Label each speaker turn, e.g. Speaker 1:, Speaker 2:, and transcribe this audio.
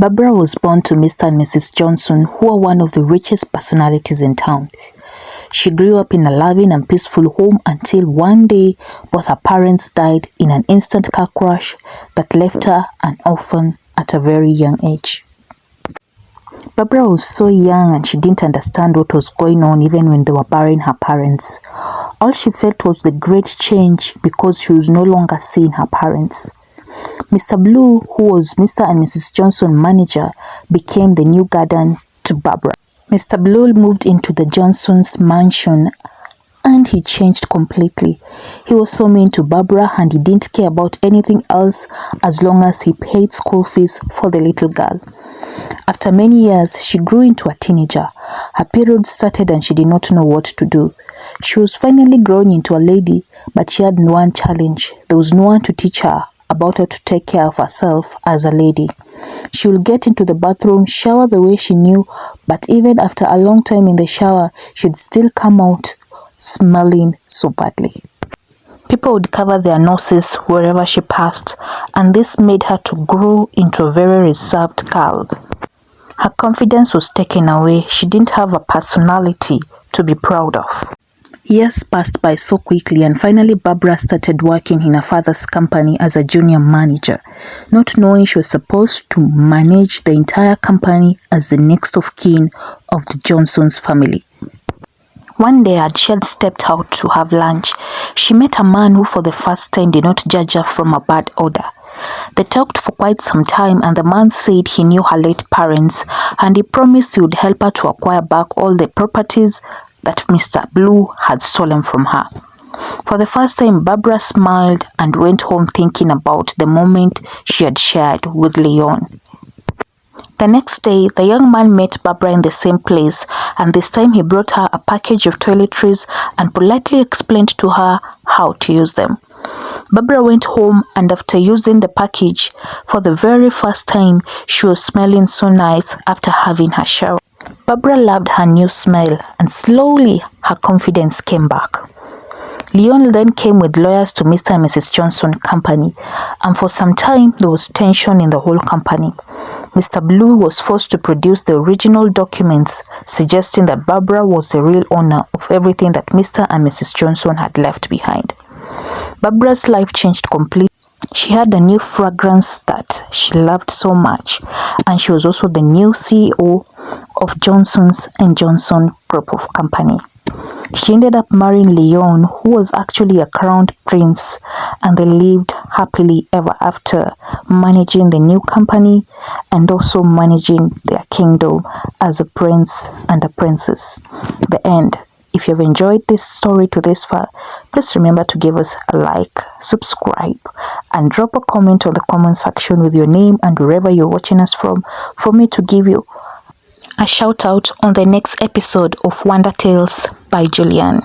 Speaker 1: Barbara was born to Mr. and Mrs. Johnson, who are one of the richest personalities in town. She grew up in a loving and peaceful home until one day both her parents died in an instant car crash that left her an orphan at a very young age. Barbara was so young and she didn't understand what was going on even when they were burying her parents. All she felt was the great change because she was no longer seeing her parents. Mr. Blue, who was Mr. and Mrs. Johnson's manager, became the new guardian to Barbara. Mr. Blue moved into the Johnsons' mansion and he changed completely. He was so mean to Barbara and he didn't care about anything else as long as he paid school fees for the little girl. After many years, she grew into a teenager. Her period started and she did not know what to do. She was finally growing into a lady, but she had one challenge. There was no one to teach her about how to take care of herself as a lady. She would get into the bathroom, shower the way she knew, but even after a long time in the shower, she'd still come out smelling so badly. People would cover their noses wherever she passed, and this made her to grow into a very reserved girl. Her confidence was taken away. She didn't have a personality to be proud of. Years passed by so quickly and finally Barbara started working in her father's company as a junior manager, not knowing she was supposed to manage the entire company as the next of kin of the Johnsons family. One day as she had stepped out to have lunch, she met a man who for the first time did not judge her from a bad odor. They talked for quite some time and the man said he knew her late parents and he promised he would help her to acquire back all the properties that Mr. Blue had stolen from her. For the first time, Barbara smiled and went home thinking about the moment she had shared with Leon. The next day, the young man met Barbara in the same place, and this time he brought her a package of toiletries and politely explained to her how to use them. Barbara went home and after using the package, for the very first time, she was smelling so nice after having her shower. Barbara loved her new smell and slowly her confidence came back. Leon then came with lawyers to Mr. and Mrs. Johnson company, and for some time there was tension in the whole company. Mr. Blue was forced to produce the original documents suggesting that Barbara was the real owner of everything that Mr. and Mrs. Johnson had left behind. Barbara's life changed completely. She had a new fragrance that she loved so much, and she was also the new CEO of Johnson's & Johnson Group of Company. She ended up marrying Leon, who was actually a crowned prince, and they lived happily ever after, managing the new company and also managing their kingdom as a prince and a princess. The end. If you've enjoyed this story to this far, please remember to give us a like, subscribe, and drop a comment on the comment section with your name and wherever you're watching us from for me to give you a shout out on the next episode of Wonder Tales by Julian.